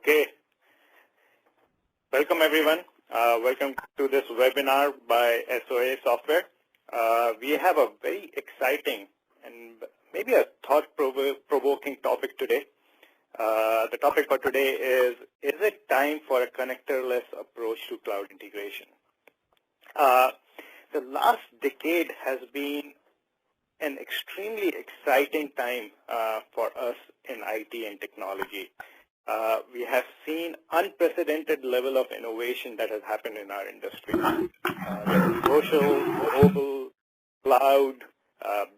Okay. Welcome, everyone. Welcome to this webinar by SOA Software. We have a very exciting and maybe a thought-provoking topic today. The topic for today is it time for a connectorless approach to cloud integration? The last decade has been an extremely exciting time for us in IT and technology. We have seen unprecedented level of innovation that has happened in our industry. Social, mobile, cloud,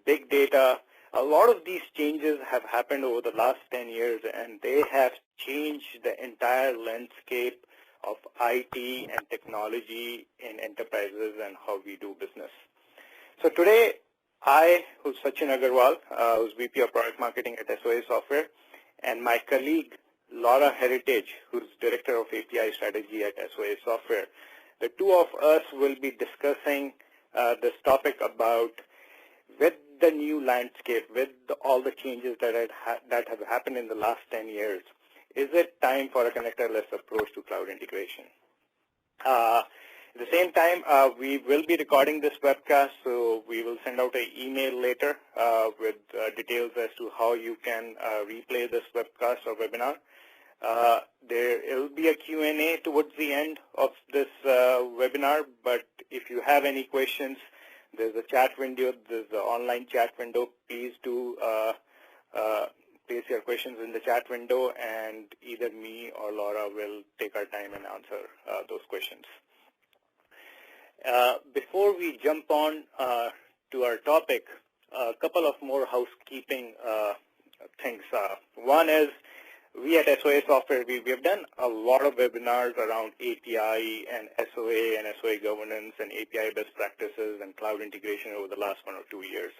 big data, a lot of these changes have happened over the last 10 years, and they have changed the entire landscape of IT and technology in enterprises and how we do business. So today, I, who's Sachin Agarwal, who's VP of Product Marketing at SOA Software, and my colleague, Laura Heritage, who's Director of API Strategy at SOA Software, the two of us will be discussing this topic about, with the new landscape, with all the changes that have happened in the last 10 years, is it time for a connectorless approach to cloud integration? At the same time, we will be recording this webcast, so we will send out an email later with details as to how you can replay this webcast or webinar. There will be a Q&A towards the end of this webinar, but if you have any questions, there's a chat window, there's an online chat window. Please do place your questions in the chat window, and either me or Laura will take our time and answer those questions. Before we jump on to our topic, a couple of more housekeeping things. One is, we at SOA Software, we have done a lot of webinars around API and SOA governance and API best practices and cloud integration over the last 1 or 2 years.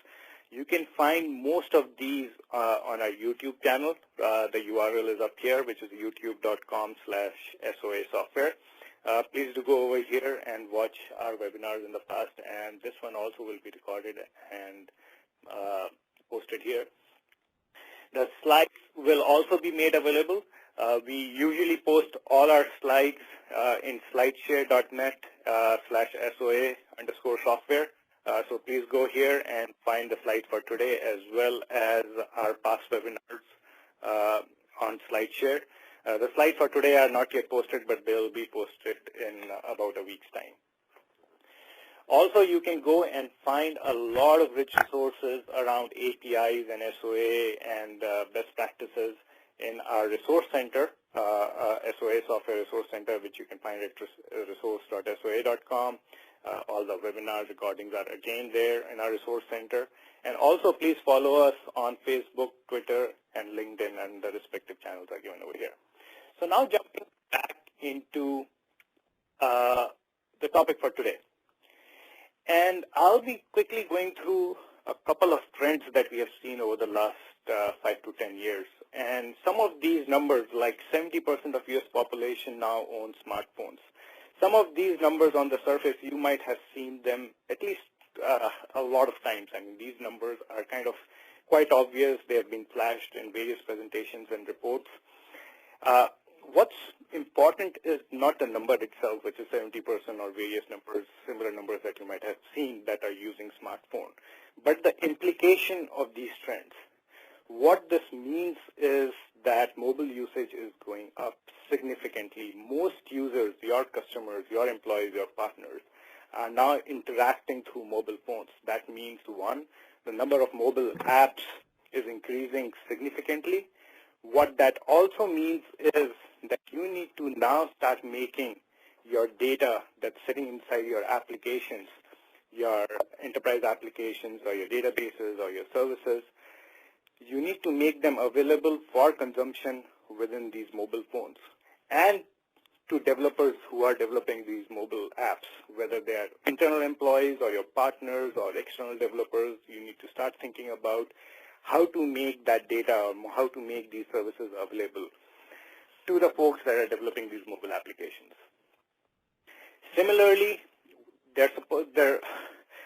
You can find most of these on our YouTube channel. The URL is up here, which is youtube.com/SOA Software. Please do go over here and watch our webinars in the past, and this one also will be recorded and posted here. The slides will also be made available. We usually post all our slides in slideshare.net/SOA_software. So please go here and find the slides for today, as well as our past webinars on SlideShare. The slides for today are not yet posted, but they'll be posted in about a week's time. Also, you can go and find a lot of rich resources around APIs and SOA and best practices in our resource center, SOA Software Resource Center, which you can find at resource.soa.com. All the webinar recordings are again there in our resource center. And also, please follow us on Facebook, Twitter, and LinkedIn, and the respective channels are given over here. So now jumping back into the topic for today. And I'll be quickly going through a couple of trends that we have seen over the last 5 to 10 years. And some of these numbers, like 70% of US population now owns smartphones. Some of these numbers on the surface, you might have seen them at least a lot of times. I mean, these numbers are kind of quite obvious. They have been flashed in various presentations and reports. What's important is not the number itself, which is 70% or various numbers, similar numbers that you might have seen that are using smartphone, but the implication of these trends. What this means is that mobile usage is going up significantly. Most users, your customers, your employees, your partners, are now interacting through mobile phones. That means, one, the number of mobile apps is increasing significantly. What that also means is that you need to now start making your data that's sitting inside your applications, your enterprise applications or your databases or your services, you need to make them available for consumption within these mobile phones. And to developers who are developing these mobile apps, whether they are internal employees or your partners or external developers, you need to start thinking about how to make that data or how to make these services available to the folks that are developing these mobile applications. Similarly, they're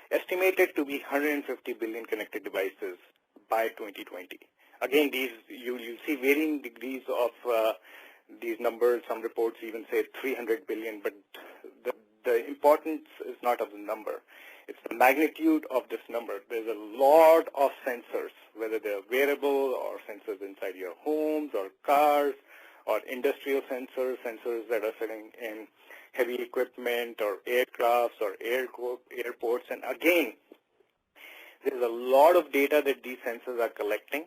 estimated to be 150 billion connected devices by 2020. Again, these you'll see varying degrees of These numbers, some reports even say 300 billion, but the importance is not of the number. It's the magnitude of this number. There's a lot of sensors, whether they're wearable or sensors inside your homes or cars or industrial sensors, sensors that are sitting in heavy equipment or aircrafts or airports. And again, there's a lot of data that these sensors are collecting.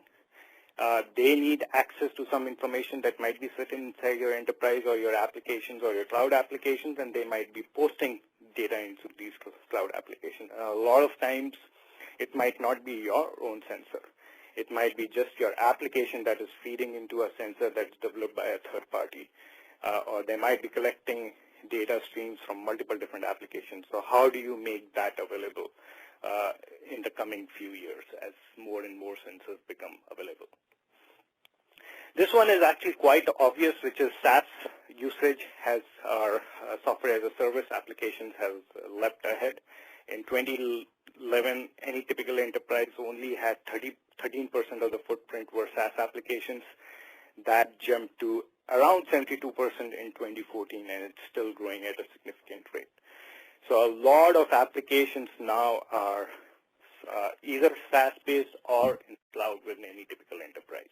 They need access to some information that might be sitting inside your enterprise or your applications or your cloud applications, and they might be posting data into these cloud applications. A lot of times, it might not be your own sensor. It might be just your application that is feeding into a sensor that's developed by a third party, or they might be collecting data streams from multiple different applications. So how do you make that available in the coming few years as more and more sensors become available? This one is actually quite obvious, which is SAS Usage has our software as a service applications has leapt ahead. In 2011, any typical enterprise only had 13% of the footprint were SaaS applications. That jumped to around 72% in 2014, and it's still growing at a significant rate. So a lot of applications now are either SaaS-based or in cloud within any typical enterprise.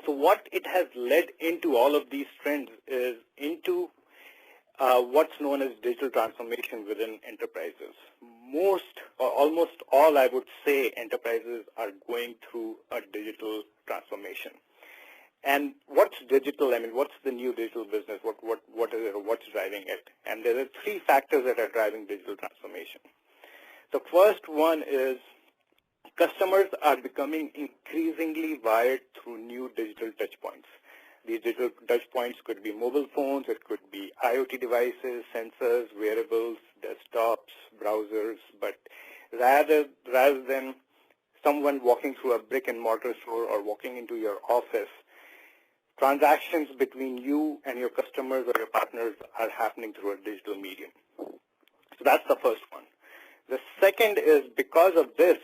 So what it has led into all of these trends is into what's known as digital transformation within enterprises. Most or almost all, I would say, enterprises are going through a digital transformation. And what's digital? I mean, what's the new digital business? What is it, or what's driving it? And there are three factors that are driving digital transformation. The first one is customers are becoming increasingly wired through new digital touchpoints. These digital touchpoints could be mobile phones, it could be IoT devices, sensors, wearables, desktops, browsers, but rather than someone walking through a brick and mortar store or walking into your office, transactions between you and your customers or your partners are happening through a digital medium. So that's the first one. The second is because of this,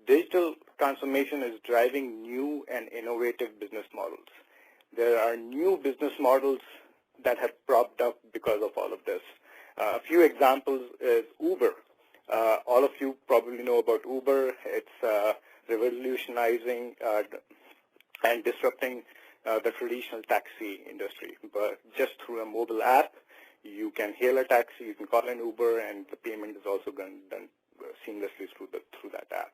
digital transformation is driving new and innovative business models. There are new business models that have propped up because of all of this. A few examples is Uber. All of you probably know about Uber. It's revolutionizing and disrupting the traditional taxi industry. But just through a mobile app, you can hail a taxi, you can call an Uber, and the payment is also done seamlessly through that app.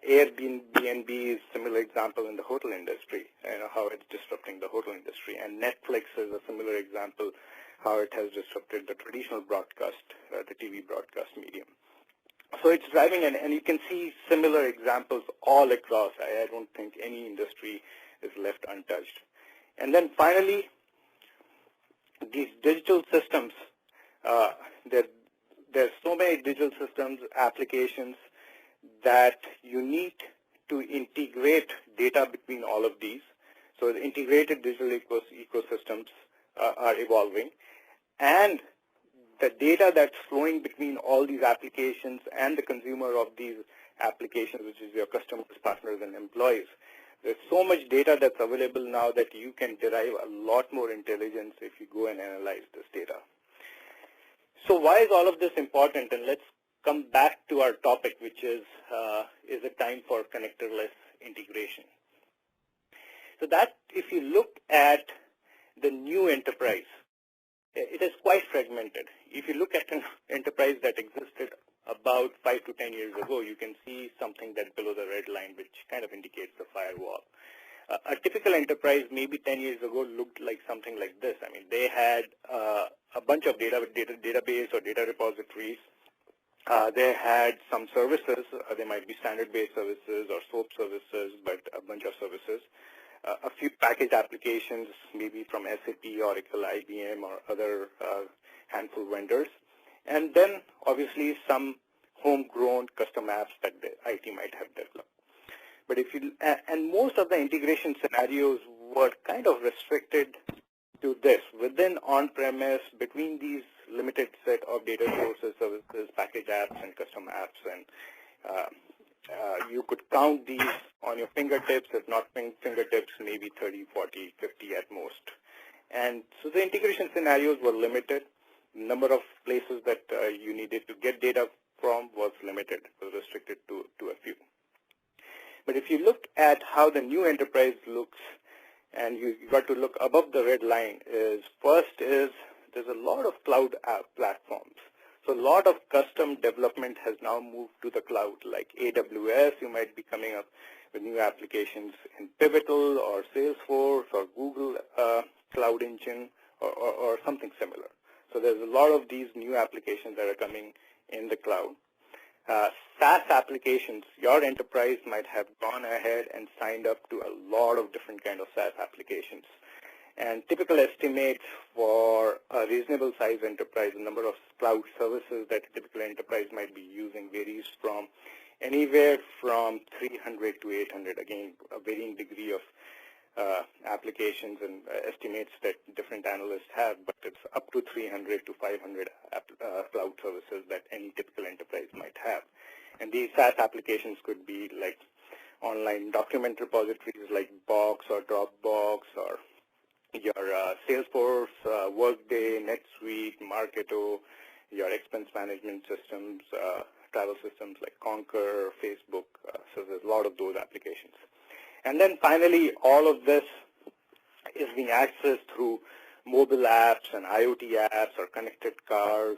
Airbnb is a similar example in the hotel industry, how it's disrupting the hotel industry. And Netflix is a similar example, how it has disrupted the traditional broadcast, the TV broadcast medium. So it's driving, and you can see similar examples all across. I don't think any industry is left untouched. And then finally, these digital systems, there's so many digital systems, applications, that you need to integrate data between all of these. So the integrated digital ecosystems are evolving. And the data that's flowing between all these applications and the consumer of these applications, which is your customers, partners, and employees, there's so much data that's available now that you can derive a lot more intelligence if you go and analyze this data. So why is all of this important? And let's come back to our topic, which is it time for connectorless integration? So that, if you look at the new enterprise, it is quite fragmented. If you look at an enterprise that existed about 5 to 10 years ago, you can see something that's below the red line, which kind of indicates the firewall. A typical enterprise maybe 10 years ago looked like something like this. I mean, they had a bunch of database or data repositories. They had some services. They might be standard-based services or SOAP services, but a bunch of services. A few package applications, maybe from SAP, Oracle, IBM, or other handful vendors. And then, obviously, some homegrown custom apps that the IT might have developed. But and most of the integration scenarios were kind of restricted to this, within on-premise, between these limited set of data sources, services, package apps, and custom apps. And You could count these on your fingertips, if not fingertips, maybe 30, 40, 50 at most. And so the integration scenarios were limited. The number of places that you needed to get data from was limited, was restricted to a few. But if you look at how the new enterprise looks, and you got to look above the red line, first is there's a lot of cloud app platforms. So a lot of custom development has now moved to the cloud, like AWS. You might be coming up with new applications in Pivotal or Salesforce or Google Cloud Engine or something similar. So there's a lot of these new applications that are coming in the cloud. SaaS applications, your enterprise might have gone ahead and signed up to a lot of different kind of SaaS applications. And typical estimates for a reasonable size enterprise, the number of cloud services that a typical enterprise might be using varies from anywhere from 300 to 800, again, a varying degree of applications and estimates that different analysts have, but it's up to 300 to 500 cloud services that any typical enterprise might have. And these SaaS applications could be like online document repositories like Box or Dropbox, or your Salesforce, Workday, NetSuite, Marketo, your expense management systems, travel systems like Concur, Facebook. So there's a lot of those applications. And then finally, all of this is being accessed through mobile apps and IoT apps or connected cars.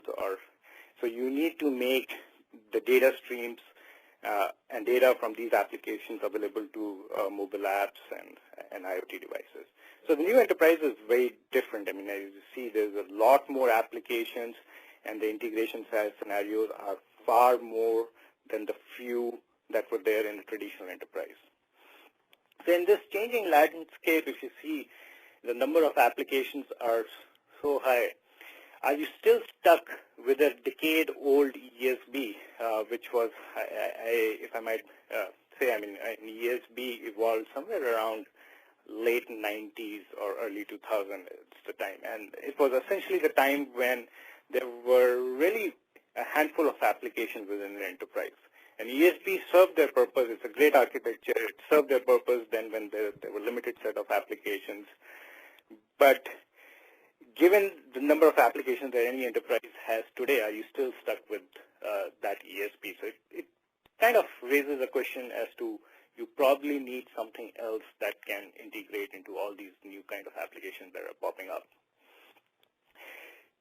So you need to make the data streams and data from these applications available to mobile apps and IoT devices. So the new enterprise is very different. I mean, as you see, there's a lot more applications, and the integration scenarios are far more than the few that were there in the traditional enterprise. So in this changing landscape, if you see the number of applications are so high, are you still stuck with a decade-old ESB, which was, if I might say, I mean, ESB evolved somewhere around late 90s or early 2000s, it's the time. And it was essentially the time when there were really a handful of applications within the enterprise. And ESB served their purpose. It's a great architecture. It served their purpose then when there were a limited set of applications. But given the number of applications that any enterprise has today, are you still stuck with that ESB? So it kind of raises a question as to you probably need something else that can integrate into all these new kind of applications that are popping up.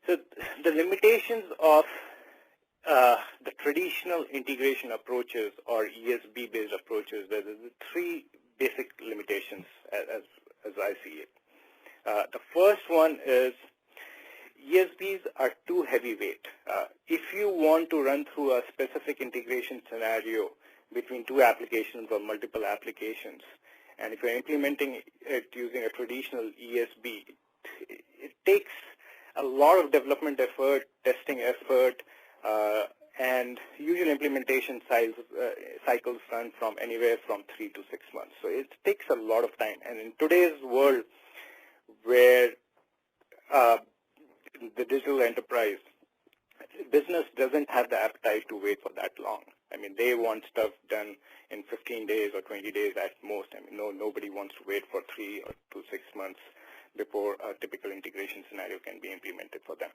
So the limitations of the traditional integration approaches or ESB-based approaches, there's three basic limitations as I see it. The first one is ESBs are too heavyweight. If you want to run through a specific integration scenario between two applications or multiple applications, and if you're implementing it using a traditional ESB, it takes a lot of development effort, testing effort, and usual implementation cycles run from anywhere from 3 to 6 months. So it takes a lot of time. And in today's world, where the digital enterprise, business doesn't have the appetite to wait for that long. I mean, they want stuff done in 15 days or 20 days at most. I mean, nobody wants to wait for 3 to 6 months before a typical integration scenario can be implemented for them.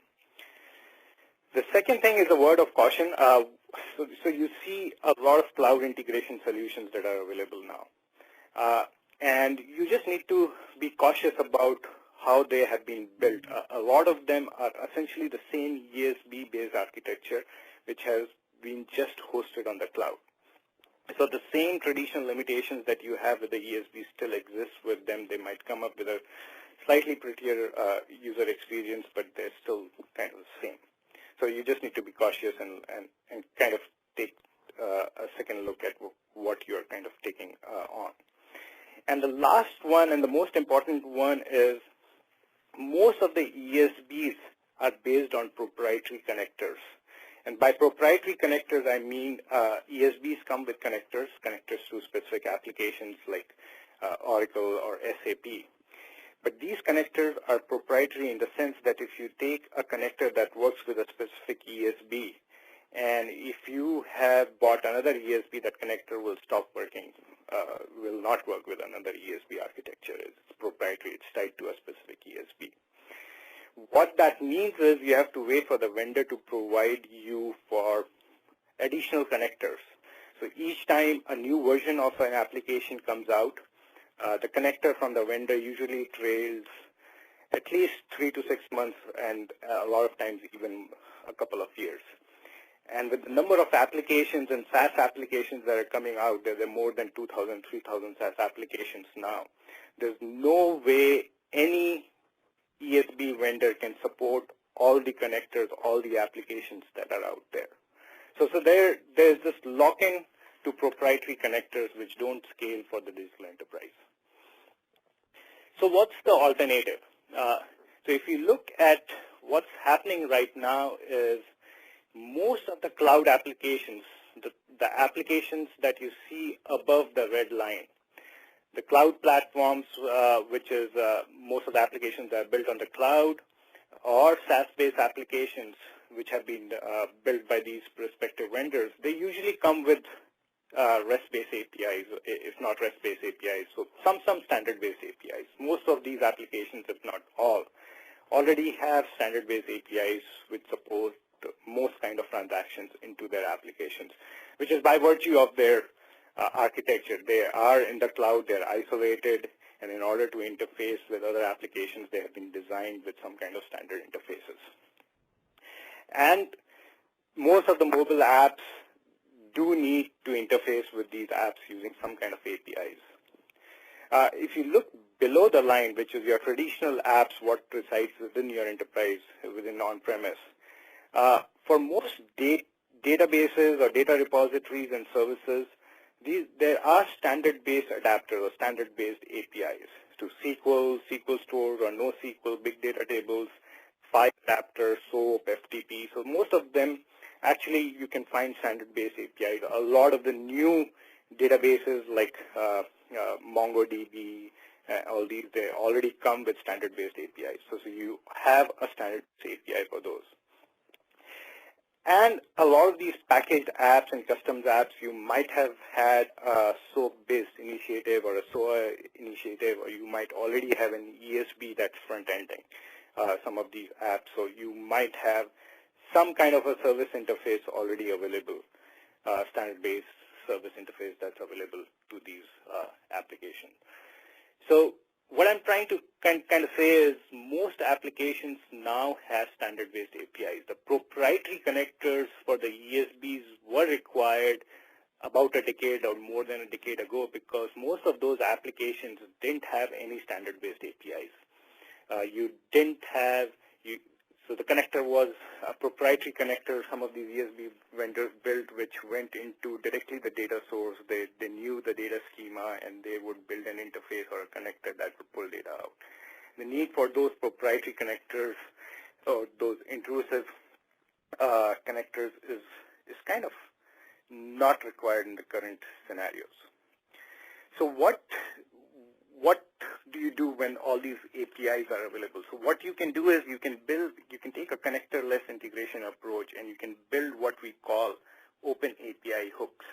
The second thing is a word of caution. So you see a lot of cloud integration solutions that are available now. And you just need to be cautious about how they have been built. A lot of them are essentially the same ESB-based architecture, which has been just hosted on the cloud. So the same traditional limitations that you have with the ESB still exist with them. They might come up with a slightly prettier user experience, but they're still kind of the same. So you just need to be cautious and kind of take a second look at what you're kind of taking on. And the last one and the most important one is most of the ESBs are based on proprietary connectors. And by proprietary connectors, I mean ESBs come with connectors to specific applications like Oracle or SAP. But these connectors are proprietary in the sense that if you take a connector that works with a specific ESB And if you have bought another ESB, that connector will stop working, will not work with another ESB architecture. It's proprietary. It's tied to a specific ESB. What that means is you have to wait for the vendor to provide you for additional connectors. So each time a new version of an application comes out, the connector from the vendor usually trails at least 3 to 6 months, and a lot of times even a couple of years. And with the number of applications and SaaS applications that are coming out, there are more than 2,000, 3,000 SaaS applications now. There's no way any ESB vendor can support all the connectors, all the applications that are out there. So there's this lock-in to proprietary connectors which don't scale for the digital enterprise. So what's the alternative? So if you look at what's happening right now is most of the cloud applications, the applications that you see above the red line, the cloud platforms, which is most of the applications that are built on the cloud, or SaaS-based applications which have been built by these respective vendors, they usually come with REST-based APIs, if not REST-based APIs, so some standard-based APIs. Most of these applications, if not all, already have standard-based APIs which support most kind of transactions into their applications, which is by virtue of their architecture. They are in the cloud, they're isolated, and in order to interface with other applications, they have been designed with some kind of standard interfaces. And most of the mobile apps do need to interface with these apps using some kind of APIs. If you look below the line, which is your traditional apps, what resides within your enterprise, within on-premise, for most databases or data repositories and services, there are standard-based adapters or standard-based APIs to SQL, SQL stores, or NoSQL, big data tables, file adapters, SOAP, FTP. So most of them, actually, you can find standard-based APIs. A lot of the new databases like MongoDB, all these, they already come with standard-based APIs. So you have a standard-based API for those. And a lot of these packaged apps and customs apps, you might have had a SOAP-based initiative or a SOA initiative, or you might already have an ESB that's front-ending some of these apps. So you might have some kind of a service interface already available, standard-based service interface that's available to these applications. So what I'm trying to kind of say is most applications now have standard-based APIs. The proprietary connectors for the ESBs were required about a decade or more than a decade ago because most of those applications didn't have any standard-based APIs. So the connector was a proprietary connector some of these ESB vendors built, which went into directly the data source. They knew the data schema, and they would build an interface or a connector that would pull data out. The need for those proprietary connectors or those intrusive connectors is kind of not required in the current scenarios. So what do you do when all these APIs are available? So what you can do is you can take a connector-less integration approach, and you can build what we call open API hooks.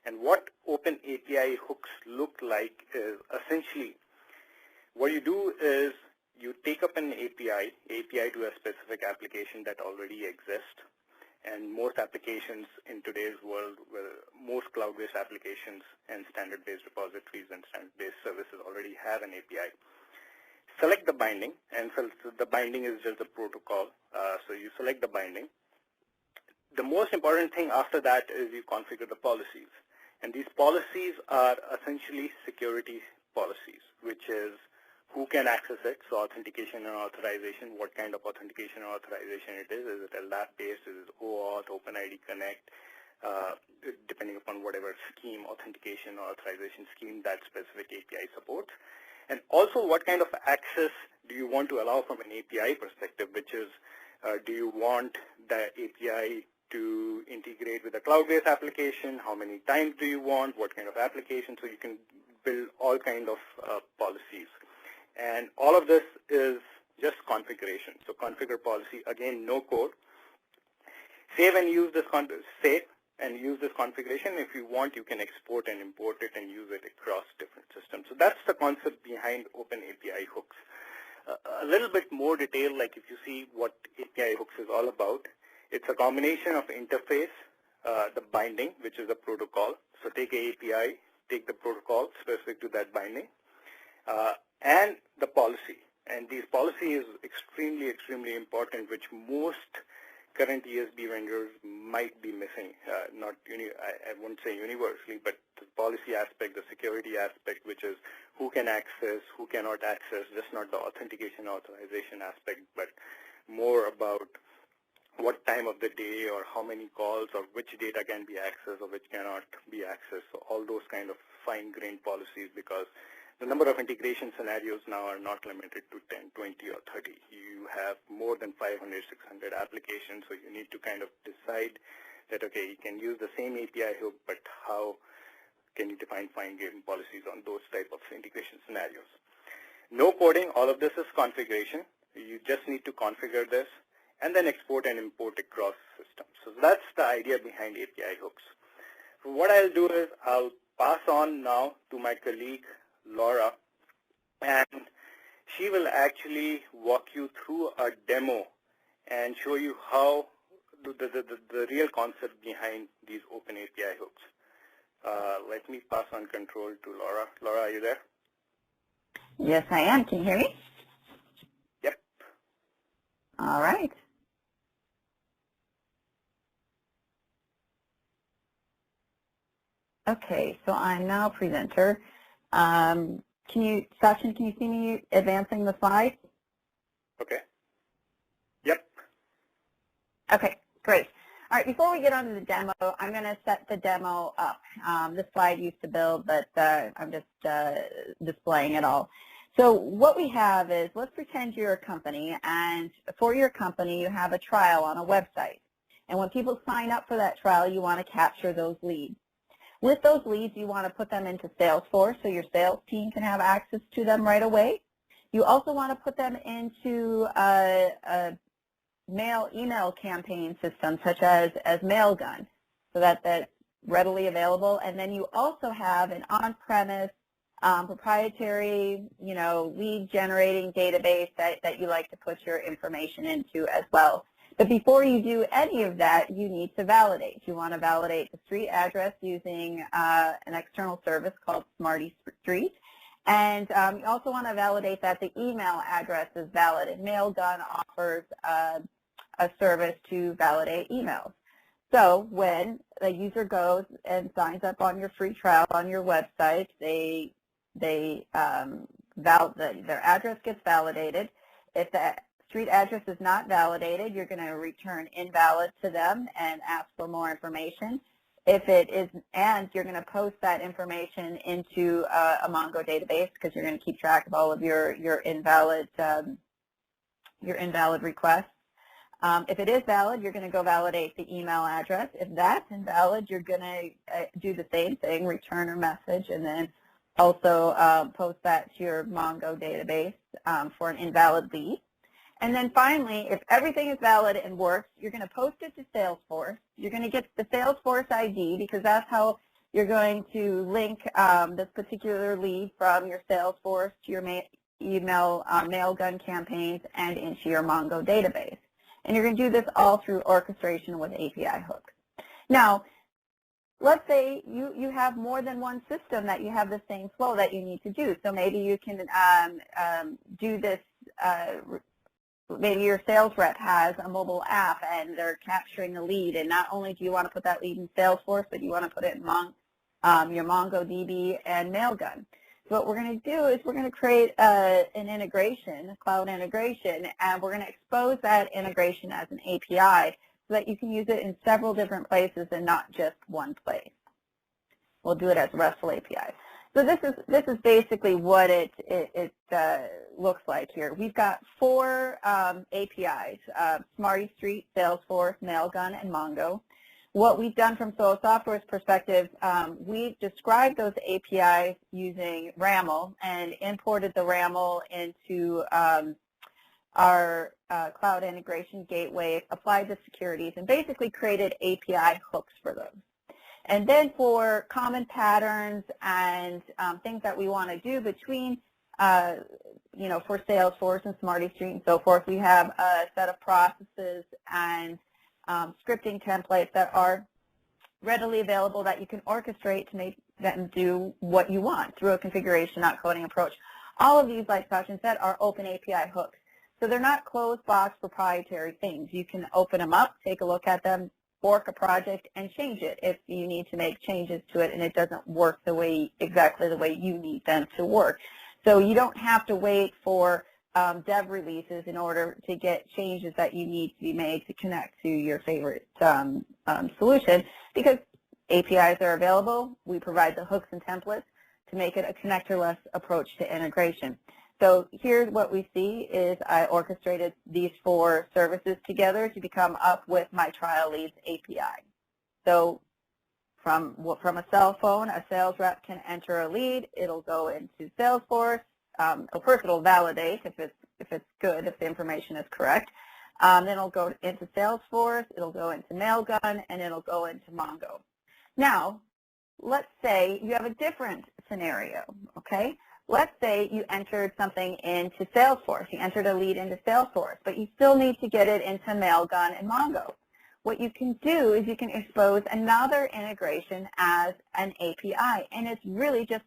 And what open API hooks look like is essentially what you do is you take up an API to a specific application that already exists. And most applications in today's world, most cloud-based applications and standard-based repositories and standard-based services already have an API. Select the binding, and so the binding is just a protocol. So you select the binding. The most important thing after that is you configure the policies. And these policies are essentially security policies, which is who can access it, so authentication and authorization, what kind of authentication or authorization it is it a lab-based, is it OAuth, OpenID Connect, depending upon whatever scheme, authentication or authorization scheme that specific API supports. And also what kind of access do you want to allow from an API perspective, which is do you want the API to integrate with a cloud-based application, how many times do you want, what kind of application, so you can build all kind of policies. And all of this is just configuration. So configure policy, again, no code. save and use this configuration. If you want, you can export and import it and use it across different systems. So that's the concept behind Open API hooks. A little bit more detail, like if you see what API hooks is all about, it's a combination of interface, the binding, which is a protocol. So take a API, take the protocol specific to that binding, and the policy. And these policy is extremely, extremely important, which most current ESB vendors might be missing. I wouldn't say universally, but the policy aspect, the security aspect, which is who can access, who cannot access, just not the authentication authorization aspect, but more about what time of the day or how many calls or which data can be accessed or which cannot be accessed. So all those kind of fine-grained policies, because the number of integration scenarios now are not limited to 10, 20, or 30. You have more than 500, 600 applications, so you need to kind of decide that, okay, you can use the same API hook, but how can you define fine-grained policies on those type of integration scenarios? No coding, all of this is configuration. You just need to configure this and then export and import across systems. So that's the idea behind API hooks. So what I'll do is I'll pass on now to my colleague, Laura, and she will actually walk you through a demo and show you how the real concept behind these open API hooks. Let me pass on control to Laura. Laura, are you there? Yes, I am. Can you hear me? Yep. All right. Okay, so I'm now presenter. Sachin, can you see me advancing the slides? Okay. Yep. Okay, great. All right, before we get on to the demo, I'm going to set the demo up. This slide used to build, but I'm just displaying it all. So what we have is, let's pretend you're a company, and for your company, you have a trial on a website. And when people sign up for that trial, you want to capture those leads. With those leads, you want to put them into Salesforce so your sales team can have access to them right away. You also want to put them into a email campaign system such as Mailgun, so that that's readily available. And then you also have an on-premise proprietary, lead generating database that you like to put your information into as well. But before you do any of that, you need to validate. You want to validate the street address using an external service called Smarty Street. And you also want to validate that the email address is valid. And Mailgun offers a service to validate emails. So when the user goes and signs up on your free trial on your website, their address gets validated. If the street address is not validated, you're going to return invalid to them and ask for more information. If it is, and you're going to post that information into a Mongo database, because you're going to keep track of all of your invalid requests. If it is valid, you're going to go validate the email address. If that's invalid, you're going to do the same thing, return a message, and then also post that to your Mongo database for an invalid lead. And then finally, if everything is valid and works, you're going to post it to Salesforce. You're going to get the Salesforce ID, because that's how you're going to link this particular lead from your Salesforce to your email Mailgun campaigns and into your Mongo database. And you're going to do this all through orchestration with API hooks. Now, let's say you have more than one system that you have the same flow that you need to do. So maybe you can do this. Maybe your sales rep has a mobile app and they're capturing a lead, and not only do you want to put that lead in Salesforce, but you want to put it in your MongoDB and Mailgun. So what we're going to do is we're going to create an integration, a cloud integration, and we're going to expose that integration as an API so that you can use it in several different places and not just one place. We'll do it as a RESTful API. So this is basically what it looks like here. We've got 4 APIs, Smarty Street, Salesforce, Mailgun, and Mongo. What we've done from SOA Software's perspective, we've described those APIs using RAML and imported the RAML into our Cloud Integration Gateway, applied the securities, and basically created API hooks for those. And then for common patterns and things that we want to do between, for Salesforce and SmartyStreet and so forth, we have a set of processes and scripting templates that are readily available that you can orchestrate to make them do what you want through a configuration, not coding approach. All of these, like Sachin said, are open API hooks. So they're not closed box proprietary things. You can open them up, take a look at them, fork a project, and change it if you need to make changes to it and it doesn't work exactly the way you need them to work. So you don't have to wait for dev releases in order to get changes that you need to be made to connect to your favorite solution, because APIs are available. We provide the hooks and templates to make it a connector-less approach to integration. So here's what we see is I orchestrated these 4 services together to become up with my trial leads API. So from a cell phone, a sales rep can enter a lead. It'll go into Salesforce. First, it'll validate if it's good, if the information is correct. Then it'll go into Salesforce. It'll go into Mailgun, and it'll go into Mongo. Now, let's say you have a different scenario. Okay. Let's say you entered something into Salesforce. You entered a lead into Salesforce, but you still need to get it into Mailgun and Mongo. What you can do is you can expose another integration as an API, and it's really just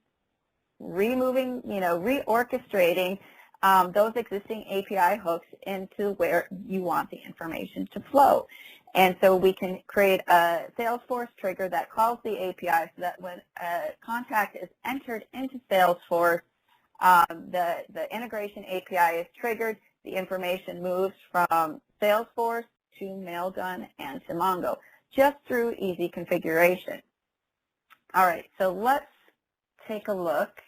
reorchestrating those existing API hooks into where you want the information to flow. And so we can create a Salesforce trigger that calls the API so that when a contact is entered into Salesforce, the integration API is triggered, the information moves from Salesforce to Mailgun and to Mongo, just through easy configuration. All right, so let's take a look.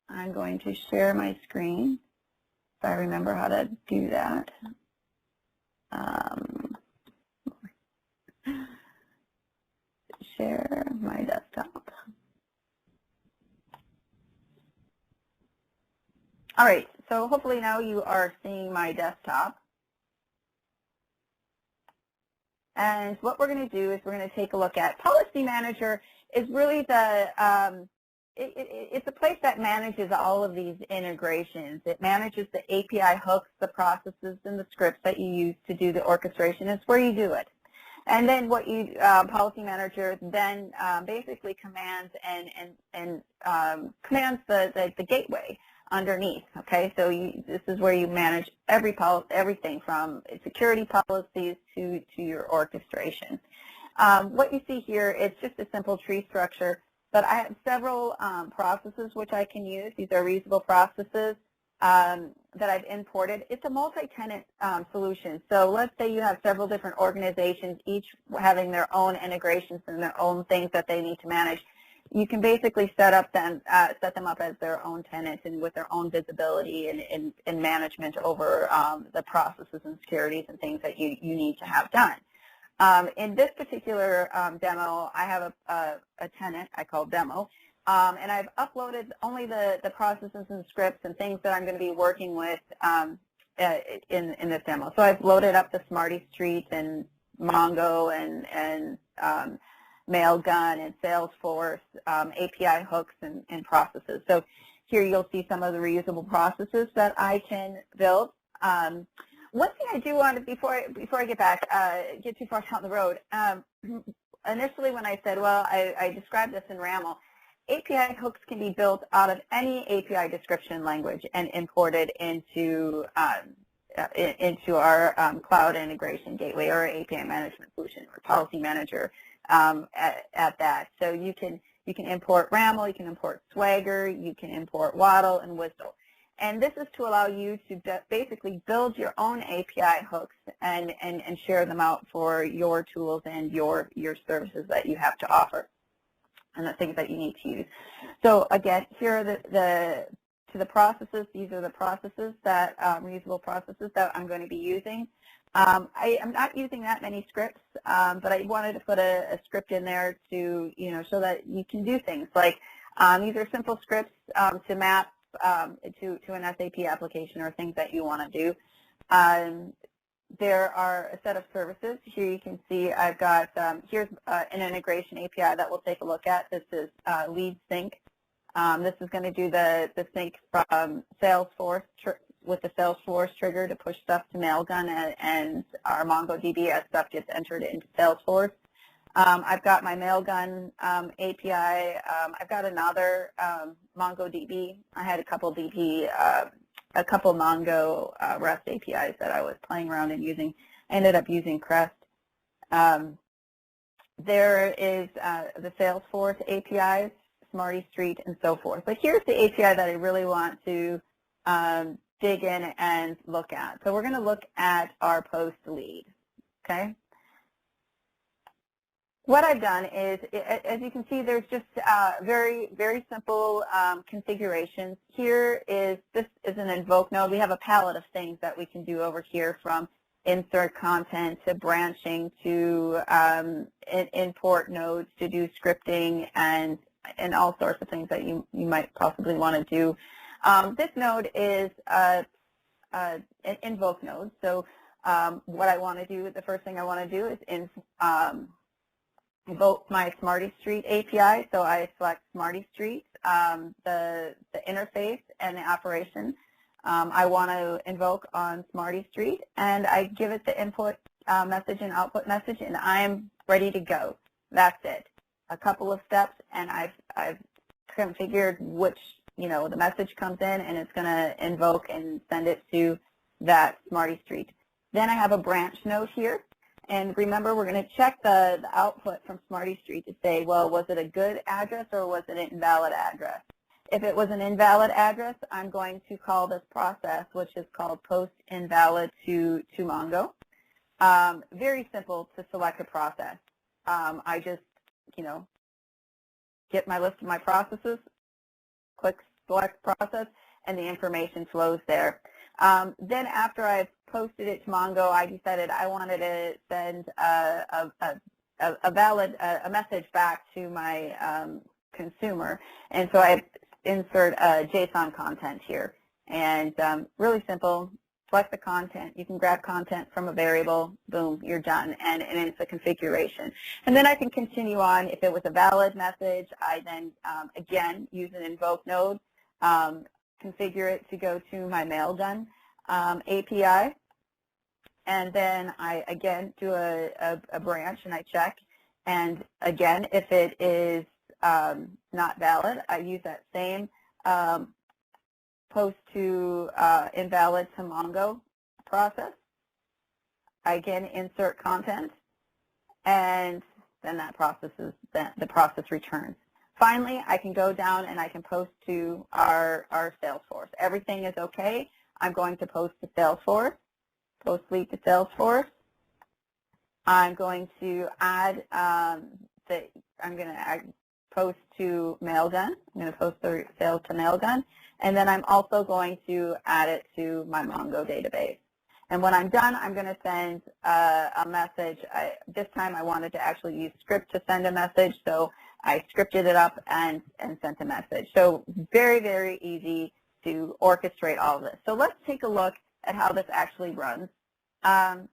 I'm going to share my screen if I remember how to do that. Share my desktop. All right, so hopefully now you are seeing my desktop. And what we're going to do is we're going to take a look at Policy Manager is really the, it's a place that manages all of these integrations. It manages the API hooks, the processes, and the scripts that you use to do the orchestration. It's where you do it. And then what you, Policy Manager then basically commands and commands the gateway underneath. Okay, so this is where you manage everything from security policies to your orchestration. What you see here is just a simple tree structure, but I have several processes which I can use. These are reusable processes that I've imported. It's a multi-tenant solution. So let's say you have several different organizations, each having their own integrations and their own things that they need to manage. You can basically set them up as their own tenants and with their own visibility and management over the processes and securities and things that you need to have done. In this particular demo, I have a tenant I call demo, and I've uploaded only the processes and scripts and things that I'm going to be working with in this demo. So I've loaded up the SmartyStreet and Mongo and Mailgun and Salesforce API hooks and processes. So here you'll see some of the reusable processes that I can build. One thing I do want to, before I get too far down the road, initially when I said, well, I described this in RAML, API hooks can be built out of any API description language and imported into our Cloud Integration Gateway or API Management Solution or Policy Manager at that. So you can import RAML, you can import Swagger, you can import Waddle and Whistle. And this is to allow you to basically build your own API hooks and share them out for your tools and your services that you have to offer and the things that you need to use. So again, here are the processes. These are the processes that reusable processes that I'm going to be using. I am not using that many scripts, but I wanted to put a script in there to show that you can do things like these are simple scripts to map to an SAP application or things that you want to do. There are a set of services. Here you can see I've got, here's an integration API that we'll take a look at. This is lead sync. This is going to do the sync from Salesforce with the Salesforce trigger to push stuff to Mailgun and our MongoDB as stuff gets entered into Salesforce. I've got my Mailgun API. I've got another MongoDB. I had a couple Mongo REST APIs that I was playing around and using. I ended up using Crest. There is the Salesforce APIs, Smarty Street, and so forth. But here's the API that I really want to dig in and look at. So we're going to look at our post lead, okay? What I've done is, as you can see, there's just very, very simple configurations. This is an invoke node. We have a palette of things that we can do over here, from insert content to branching to import nodes to do scripting and all sorts of things that you might possibly want to do. This node is an invoke node. So what I want to do, the first thing I want to do is invoke my Smarty Street API. So I select Smarty Street, the interface and the operation. I want to invoke on Smarty Street, and I give it the input message and output message, and I'm ready to go. That's it. A couple of steps, and I've configured which, the message comes in, and it's going to invoke and send it to that Smarty Street. Then I have a branch node here. And remember, we're going to check the output from Smarty Street to say, well, was it a good address or was it an invalid address? If it was an invalid address, I'm going to call this process, which is called post invalid to Mongo. Very simple to select a process. I just, get my list of my processes, click select process, and the information flows there. Then after I've posted it to Mongo, I decided I wanted to send a message back to my consumer, and so I insert JSON content here. And really simple, select the content. You can grab content from a variable, boom, you're done, and it's a configuration. And then I can continue on. If it was a valid message, I then, again, use an invoke node, configure it to go to my Mailgun API, and then I again do a branch and I check, and again, if it is not valid, I use that same post to invalid to Mongo process. I again insert content, and then that the process returns. Finally, I can go down and I can post to our Salesforce. Everything is okay. I'm going to post to Salesforce, post lead to Salesforce. I'm going to add post to Mailgun. I'm going to post the sales to Mailgun, and then I'm also going to add it to my Mongo database. And when I'm done, I'm going to send a message. This time I wanted to actually use script to send a message, so I scripted it up and sent a message. So very, very easy to orchestrate all of this. So let's take a look at how this actually runs. I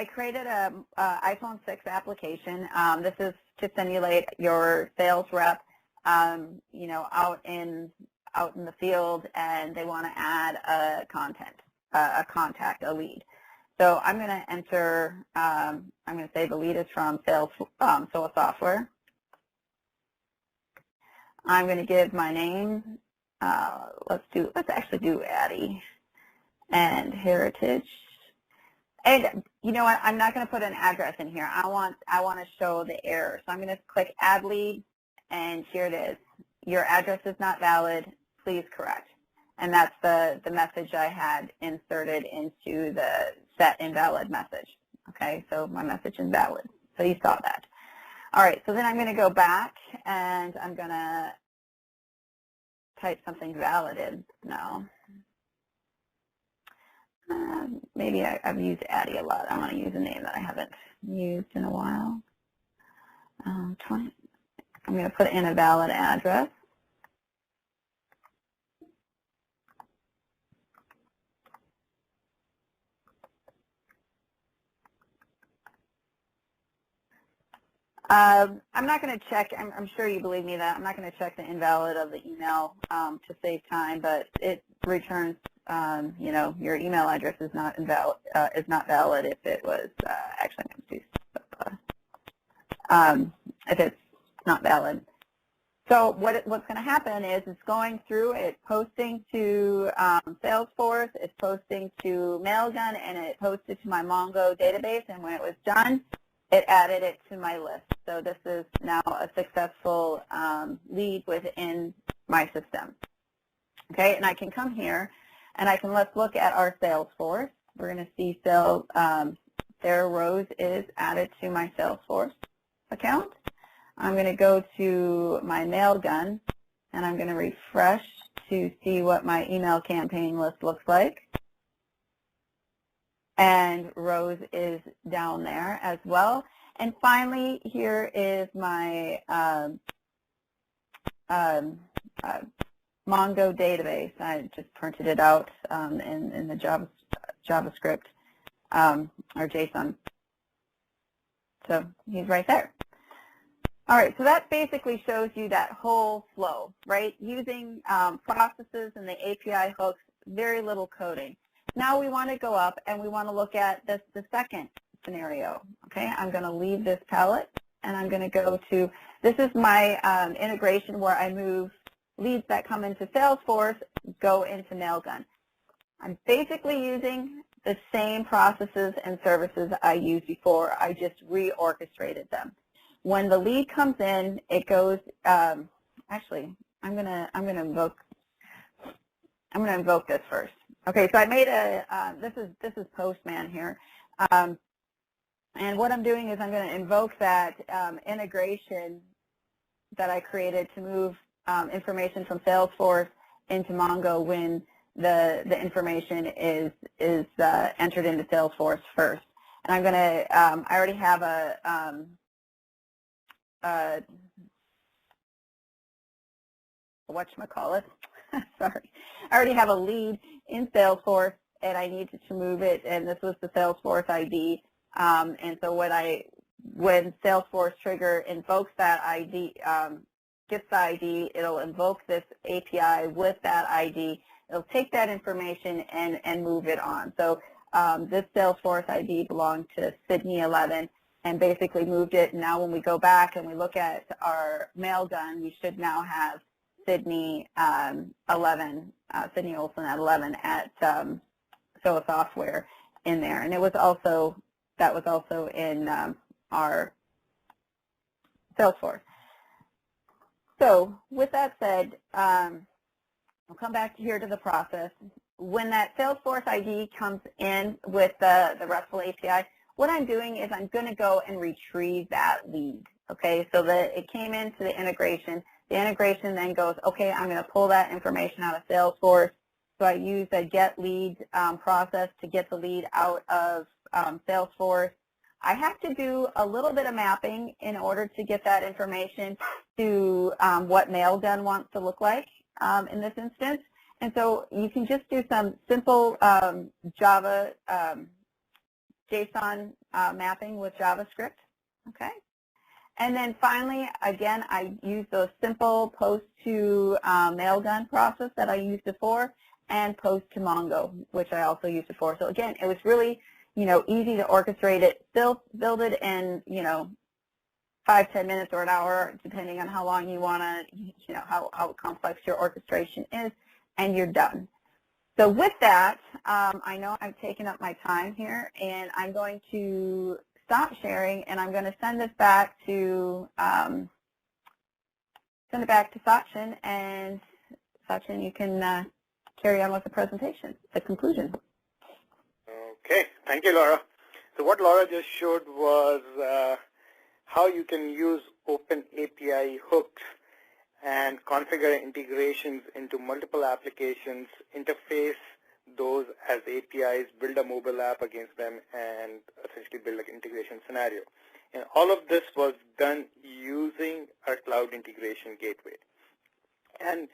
created an iPhone 6 application. This is to simulate your sales rep, out in the field, and they want to add a contact, a lead. So I'm going to enter. I'm going to say the lead is from SOA Software. I'm going to give my name. Let's actually do Addie and heritage. And you know what? I'm not going to put an address in here. I want to show the error. So I'm going to click Add Lead, and here it is. Your address is not valid. Please correct. And that's the message I had inserted into the set invalid message. Okay, so my message is invalid. So you saw that. All right, so then I'm going to go back, and I'm going to type something valid in now. Maybe I've used Addie a lot. I want to use a name that I haven't used in a while. I'm going to put in a valid address. I'm not going to check. I'm sure you believe me that I'm not going to check the invalid of the email to save time, but it returns, you know, your email address is not valid if it was actually I'm going to do if it's not valid. So what's going to happen is it's going through, it's posting to Salesforce, it's posting to Mailgun, and it posted to my Mongo database, and when it was done, it added it to my list. So this is now a successful lead within my system. Okay, and I can come here, and let's look at our Salesforce. We're going to see there Rose is added to my Salesforce account. I'm going to go to my Mailgun, and I'm going to refresh to see what my email campaign list looks like. And Rose is down there as well. And finally, here is my Mongo database. I just printed it out in the JavaScript or JSON. So he's right there. All right, so that basically shows you that whole flow, right? Using processes and the API hooks, very little coding. Now we want to go up and we want to look at the second scenario, okay? I'm going to leave this palette and I'm going to go to, this is my integration where I move leads that come into Salesforce, go into Mailgun. I'm basically using the same processes and services I used before. I just reorchestrated them. When the lead comes in, it goes. Actually, I'm gonna invoke this first. Okay, so I made a. This is Postman here, and what I'm doing is I'm going to invoke that integration that I created to move information from Salesforce into Mongo when the information is entered into Salesforce first. And I'm going to. I already have a. Whatchamacallit, sorry. I already have a lead in Salesforce, and I needed to move it, and this was the Salesforce ID. And so when Salesforce trigger invokes that ID, gets the ID, it'll invoke this API with that ID. It'll take that information and move it on. So this Salesforce ID belonged to Sydney 11. And basically moved it. Now when we go back and we look at our Mailgun, we should now have Sydney 11, Sydney Olson at 11 at SOA Software in there. And that was also in our Salesforce. So with that said, we'll come back here to the process. When that Salesforce ID comes in with the RESTful API, what I'm doing is I'm going to go and retrieve that lead, okay, so that it came into the integration. The integration then goes, okay, I'm going to pull that information out of Salesforce. So I use a get lead process to get the lead out of Salesforce. I have to do a little bit of mapping in order to get that information to what Mailgun wants to look like in this instance. And so you can just do some simple Java JSON mapping with JavaScript, okay? And then finally, again, I use those simple post to Mailgun process that I used before and post to Mongo, which I also used before. So again, it was really, you know, easy to orchestrate it, build it in, you know, 5-10 minutes or an hour, depending on how long you want to, you know, how complex your orchestration is, and you're done. So with that, I know I've taken up my time here, and I'm going to stop sharing, and I'm going to send this back to Sachin, and Sachin, you can carry on with the presentation, the conclusion. Okay, thank you, Laura. So what Laura just showed was how you can use open API hooks and configure integrations into multiple applications, interface those as APIs, build a mobile app against them, and essentially build an integration scenario. And all of this was done using a cloud integration gateway. And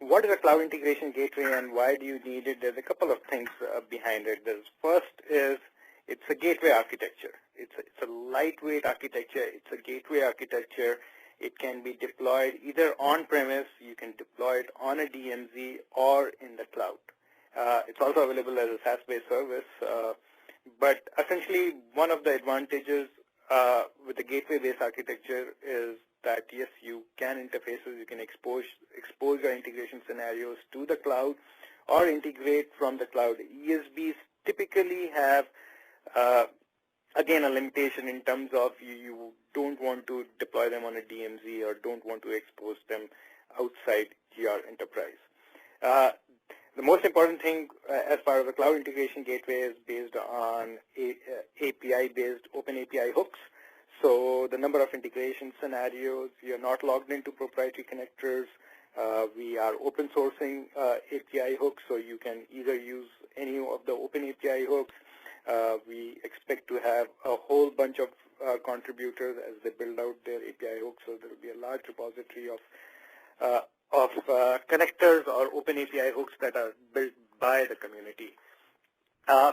what is a cloud integration gateway and why do you need it? There's a couple of things behind it. The first is it's a gateway architecture. It's a lightweight architecture. It's a gateway architecture. It can be deployed either on-premise, you can deploy it on a DMZ, or in the cloud. It's also available as a SaaS-based service. But essentially, one of the advantages with the gateway-based architecture is that, yes, you can interfaces, you can expose your integration scenarios to the cloud or integrate from the cloud. ESBs typically have, again, a limitation in terms of you don't want to deploy them on a DMZ or don't want to expose them outside your enterprise. The most important thing as part of the cloud integration gateway is based on API-based open API hooks. So the number of integration scenarios, you're not logged into proprietary connectors. We are open sourcing API hooks, so you can either use any of the open API hooks. We expect to have a whole bunch of contributors as they build out their API hooks, so there will be a large repository of connectors or open API hooks that are built by the community.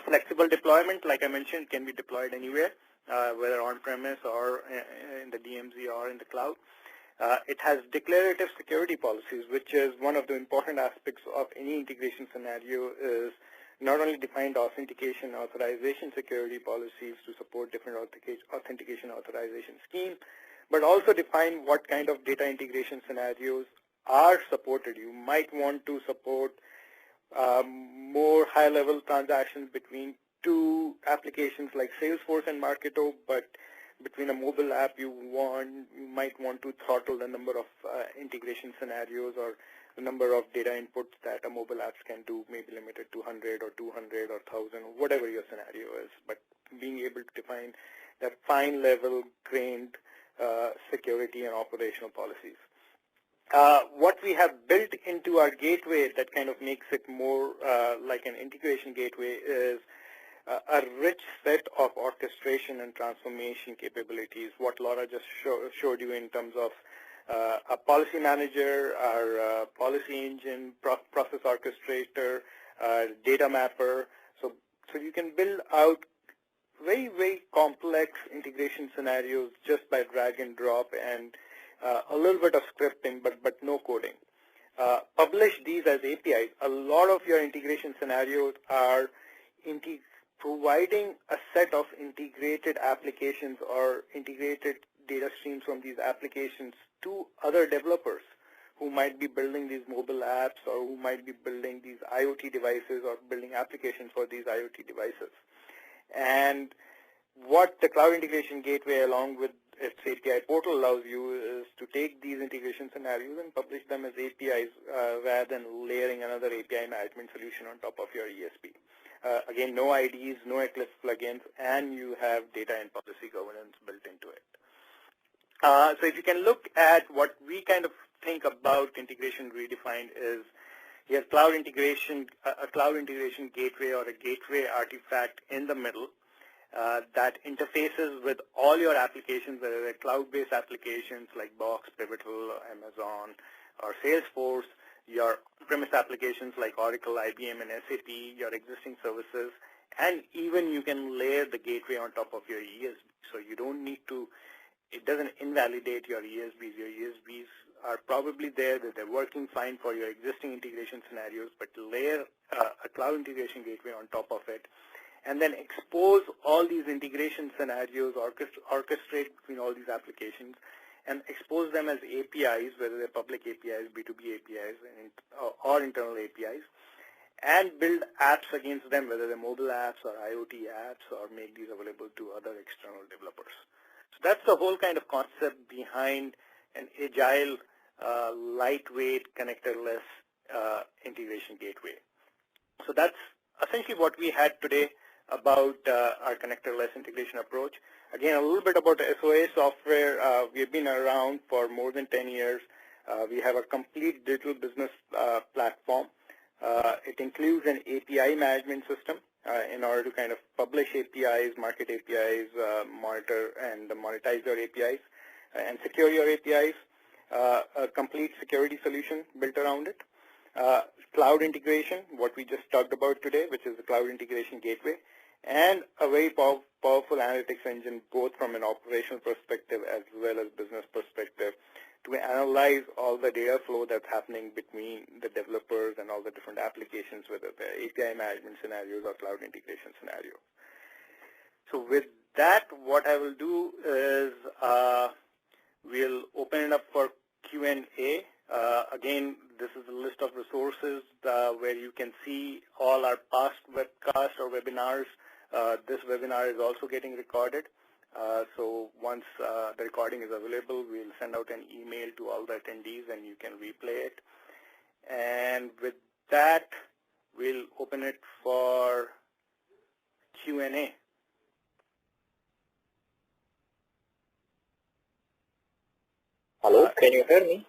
Flexible deployment, like I mentioned, can be deployed anywhere, whether on-premise or in the DMZ or in the cloud. It has declarative security policies, which is one of the important aspects of any integration scenario, is not only defined authentication authorization security policies to support different authentication authorization schemes, but also define what kind of data integration scenarios are supported. You might want to support more high-level transactions between two applications like Salesforce and Marketo, but between a mobile app you might want to throttle the number of integration scenarios or the number of data inputs that a mobile apps can do, maybe limited to 100 or 200 or 1,000, whatever your scenario is, but being able to define that fine-level grained security and operational policies. What we have built into our gateway that kind of makes it more like an integration gateway is a rich set of orchestration and transformation capabilities. What Laura just showed you in terms of a policy manager, our policy engine, process orchestrator, data mapper. So you can build out very, very complex integration scenarios just by drag and drop and a little bit of scripting, but no coding. Publish these as APIs. A lot of your integration scenarios are providing a set of integrated applications or integrated data streams from these applications to other developers who might be building these mobile apps or who might be building these IoT devices or building applications for these IoT devices. And what the Cloud Integration Gateway along with its API portal allows you is to take these integration scenarios and publish them as APIs rather than layering another API management solution on top of your ESB. Again, no IDs, no Eclipse plugins, and you have data and policy governance built into it. So if you can look at what we kind of think about integration redefined is you have cloud integration, a cloud integration gateway or a gateway artifact in the middle that interfaces with all your applications, whether they're cloud-based applications like Box, Pivotal, Amazon, or Salesforce, your on-premise applications like Oracle, IBM, and SAP, your existing services, and even you can layer the gateway on top of your ESB. So you don't need to, it doesn't invalidate your ESBs. Your ESBs are probably there, that they're working fine for your existing integration scenarios, but layer a cloud integration gateway on top of it, and then expose all these integration scenarios, orchestrate between all these applications, and expose them as APIs, whether they're public APIs, B2B APIs, or internal APIs, and build apps against them, whether they're mobile apps or IoT apps, or make these available to other external developers. So that's the whole kind of concept behind an agile, lightweight, connectorless integration gateway. So that's essentially what we had today about our connectorless integration approach. Again, a little bit about SOA software. We've been around for more than 10 years. We have a complete digital business platform. It includes an API management system in order to kind of publish APIs, market APIs, monitor and monetize your APIs, and secure your APIs. A complete security solution built around it. Cloud integration, what we just talked about today, which is the cloud integration gateway. and a very powerful analytics engine, both from an operational perspective as well as business perspective, to analyze all the data flow that's happening between the developers and all the different applications, whether they're API management scenarios or cloud integration scenarios. So with that, what I will do is we'll open it up for Q&A. Again, this is a list of resources where you can see all our past webcasts or webinars. This webinar is also getting recorded. So once the recording is available, we'll send out an email to all the attendees and you can replay it. And with that, we'll open it for Q&A. Hello, can you hear me?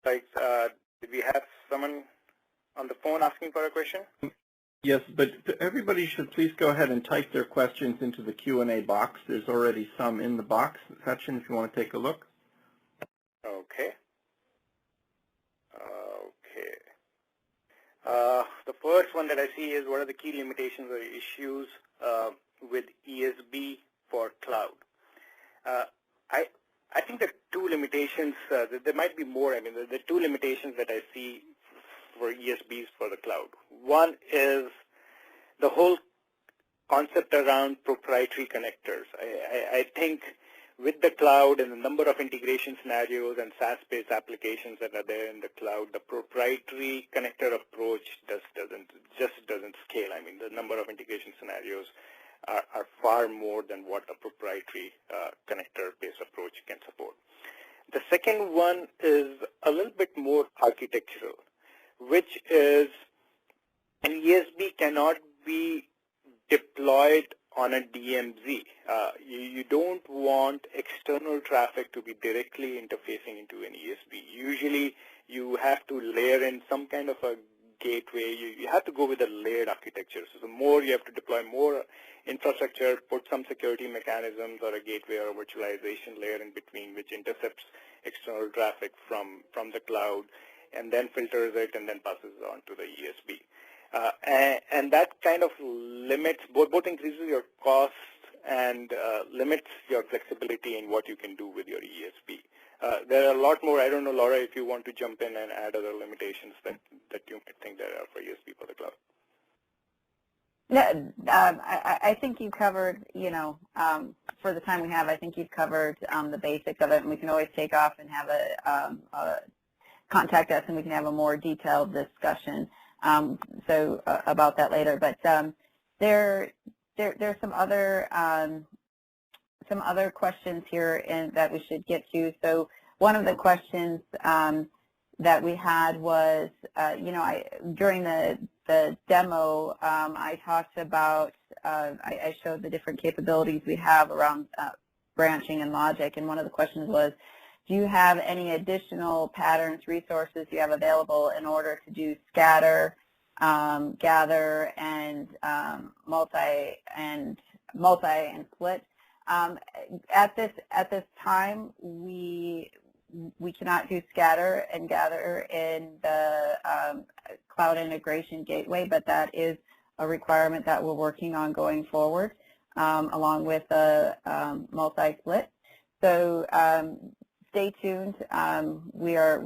Like, did we have someone on the phone asking for a question? Yes, but everybody should please go ahead and type their questions into the Q&A box. There's already some in the box section if you want to take a look. Okay. The first one that I see is, what are the key limitations or issues with ESB for cloud? I think there are two limitations. There might be more. I mean, there are two limitations that I see for ESBs for the cloud. One is the whole concept around proprietary connectors. I think with the cloud and the number of integration scenarios and SaaS-based applications that are there in the cloud, the proprietary connector approach just doesn't scale. I mean, the number of integration scenarios are far more than what a proprietary connector-based approach can support. The second one is a little bit more architectural, which is an ESB cannot be deployed on a DMZ. You don't want external traffic to be directly interfacing into an ESB. Usually you have to layer in some kind of a gateway. You have to go with a layered architecture. So the more you have to deploy more infrastructure, put some security mechanisms or a gateway or a virtualization layer in between, which intercepts external traffic from the cloud and then filters it and then passes it on to the ESB. And that kind of limits, both increases your cost and limits your flexibility in what you can do with your ESB. There are a lot more. I don't know, Laura, if you want to jump in and add other limitations that you might think there are for ESB for the cloud. No, I think you covered, for the time we have, I think you've covered the basics of it, and we can always take off and have a contact us, and we can have a more detailed discussion about that later. But there's some other questions here that we should get to. So one of the questions that we had was, during the demo, I talked about, I showed the different capabilities we have around branching and logic, and one of the questions was, do you have any additional patterns, resources you have available in order to do scatter, gather, and multi and split? At this time, we cannot do scatter and gather in the cloud integration gateway, but that is a requirement that we're working on going forward, along with the multi-split. So stay tuned. We are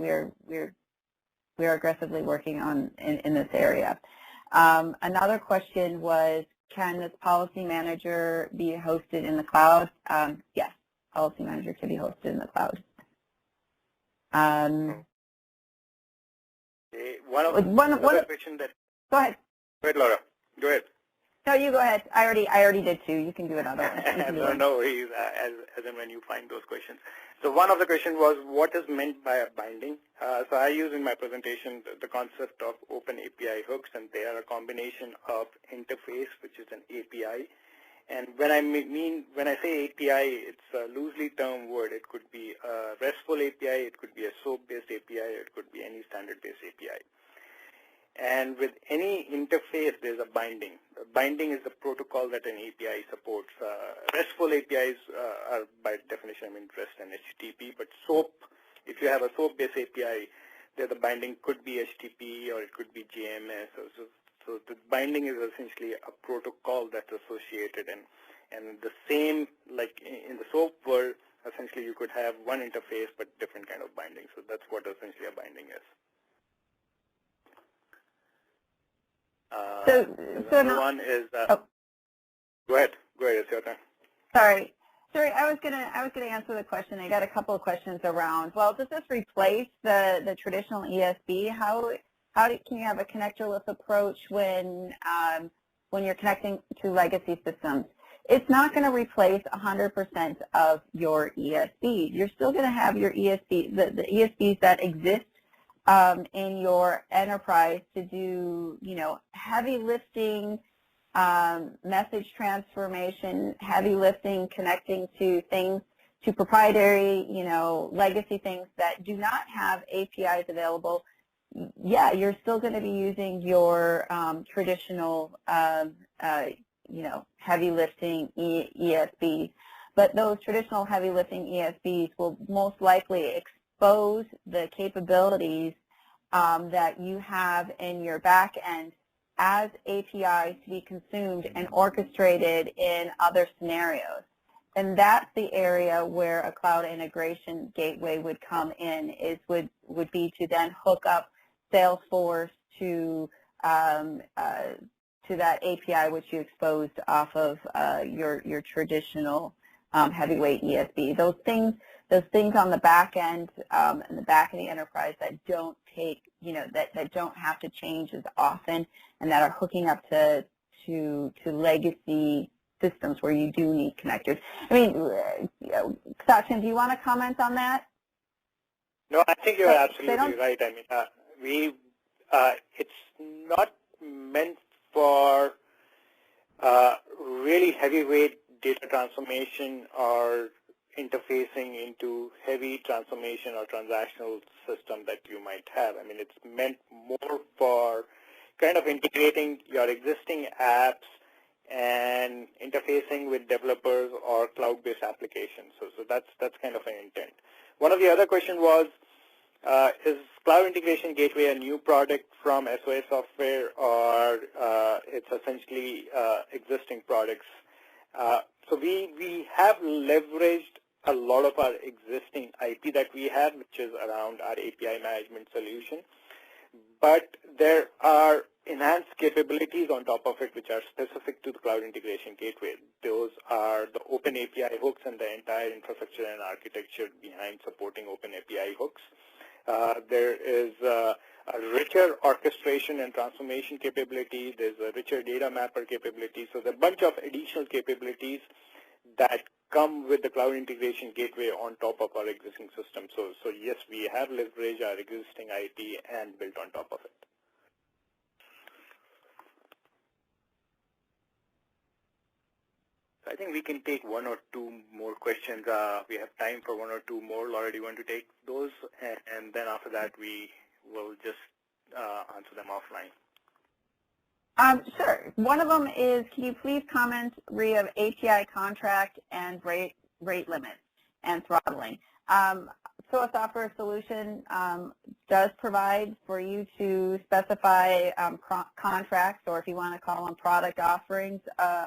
aggressively working on in this area. Another question was, can this policy manager be hosted in the cloud? Yes, policy manager can be hosted in the cloud. One question that. Go ahead. Go ahead, Laura. Go ahead. No, you go ahead. I already did too. You can do another one. No worries, as and when you find those questions. So one of the questions was, what is meant by a binding? So I use in my presentation the concept of open API hooks, and they are a combination of interface, which is an API. And when I say API, it's a loosely termed word. It could be a RESTful API, it could be a SOAP-based API, it could be any standard-based API. And with any interface, there's a binding. The binding is the protocol that an API supports. RESTful APIs are, by definition, REST and HTTP. But SOAP, if you have a SOAP-based API, the binding could be HTTP or it could be JMS. So the binding is essentially a protocol that's associated, and the same, like in the SOAP world, essentially you could have one interface but different kind of binding. So that's what essentially a binding is. Another one is go ahead, it's your turn. Sorry, I was gonna answer the question. I got a couple of questions around. Well, does this replace the traditional ESB? How can you have a connectorless approach when you're connecting to legacy systems? It's not going to replace 100% of your ESB. You're still going to have your ESB, the ESBs that exist in your enterprise to do, heavy lifting, message transformation, heavy lifting, connecting to things, to proprietary, legacy things that do not have APIs available. Yeah, you're still going to be using your traditional, heavy lifting ESBs, but those traditional heavy lifting ESBs will most likely expose the capabilities that you have in your back end as APIs to be consumed and orchestrated in other scenarios. And that's the area where a cloud integration gateway would come in, would be to then hook up Salesforce to that API which you exposed off of your traditional heavyweight ESB. Those things on the back end, in the back of the enterprise that don't take, that don't have to change as often, and that are hooking up to legacy systems where you do need connectors. I mean, Sachin, do you want to comment on that? No, I think you're absolutely right. I mean, it's not meant for really heavyweight data transformation or interfacing into heavy transformation or transactional system that you might have. I mean, it's meant more for kind of integrating your existing apps and interfacing with developers or cloud-based applications. So that's kind of an intent. One of the other questions was, is Cloud Integration Gateway a new product from SOA Software, or it's essentially existing products? So we have leveraged a lot of our existing IP that we have, which is around our API management solution. But there are enhanced capabilities on top of it which are specific to the Cloud Integration Gateway. Those are the Open API hooks and the entire infrastructure and architecture behind supporting Open API hooks. There is a richer orchestration and transformation capability. There's a richer data mapper capability. So there's a bunch of additional capabilities that come with the Cloud Integration Gateway on top of our existing system. So yes, we have leveraged our existing IP and built on top of it. So I think we can take one or two more questions. We have time for one or two more. Laura, do you want to take those? And then after that, we will just answer them offline. Sure. One of them is, can you please comment, Rhea, of API contract and rate limits and throttling? SOA Software Solution does provide for you to specify contracts, or if you want to call them product offerings,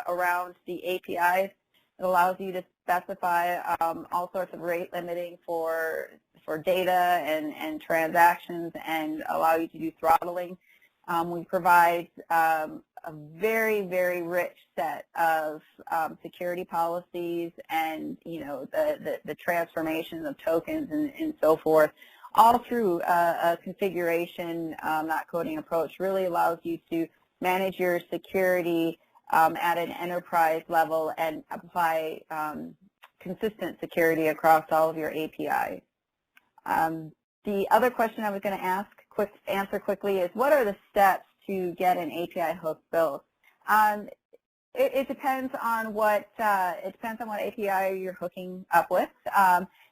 around the APIs. It allows you to specify all sorts of rate limiting for data and transactions, and allow you to do throttling. We provide a very, very rich set of security policies and, the transformation of tokens and so forth, all through a configuration, not coding approach. Really allows you to manage your security at an enterprise level and apply consistent security across all of your APIs. The other question I was going to answer quickly is, what are the steps to get an API hook built? It depends on what API you're hooking up with.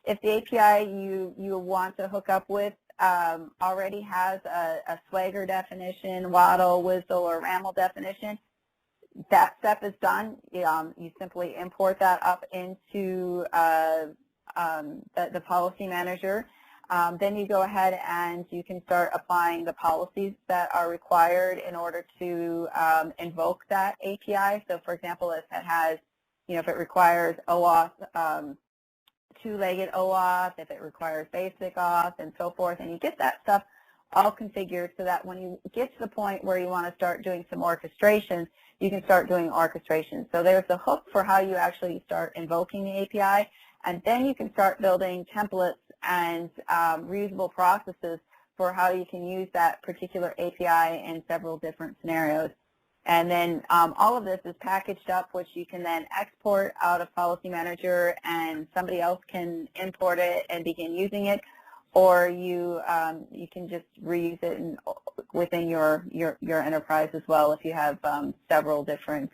If the API you want to hook up with already has a Swagger definition, Waddle, WSDL, or RAML definition, that step is done. You simply import that up into the policy manager. Then you go ahead and you can start applying the policies that are required in order to invoke that API. So, for example, if it has, if it requires OAuth, two-legged OAuth, if it requires basic auth, and so forth, and you get that stuff all configured so that when you get to the point where you want to start doing some orchestration, you can start doing orchestration. So there's the hook for how you actually start invoking the API, and then you can start building templates and reusable processes for how you can use that particular API in several different scenarios. And then all of this is packaged up, which you can then export out of Policy Manager, and somebody else can import it and begin using it, or you can just reuse it within your enterprise as well if you have several different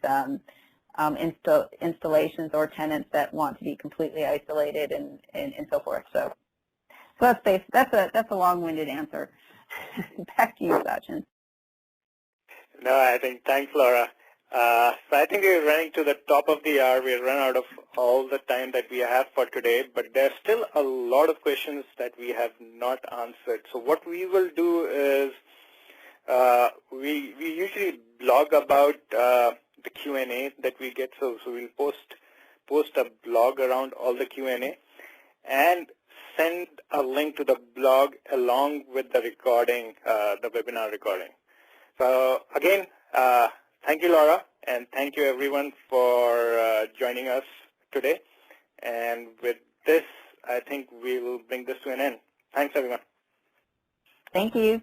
installations or tenants that want to be completely isolated and so forth. So that's a long-winded answer. Back to you, Sachin. No, I think, thanks, Laura. So I think we're running to the top of the hour. We've run out of all the time that we have for today, but there's still a lot of questions that we have not answered. So what we will do is we usually blog about the Q&A that we get. So we'll post a blog around all the Q&A and send a link to the blog along with the recording, the webinar recording. So again, thank you, Laura, and thank you, everyone, for joining us today. And with this, I think we will bring this to an end. Thanks, everyone. Thank you.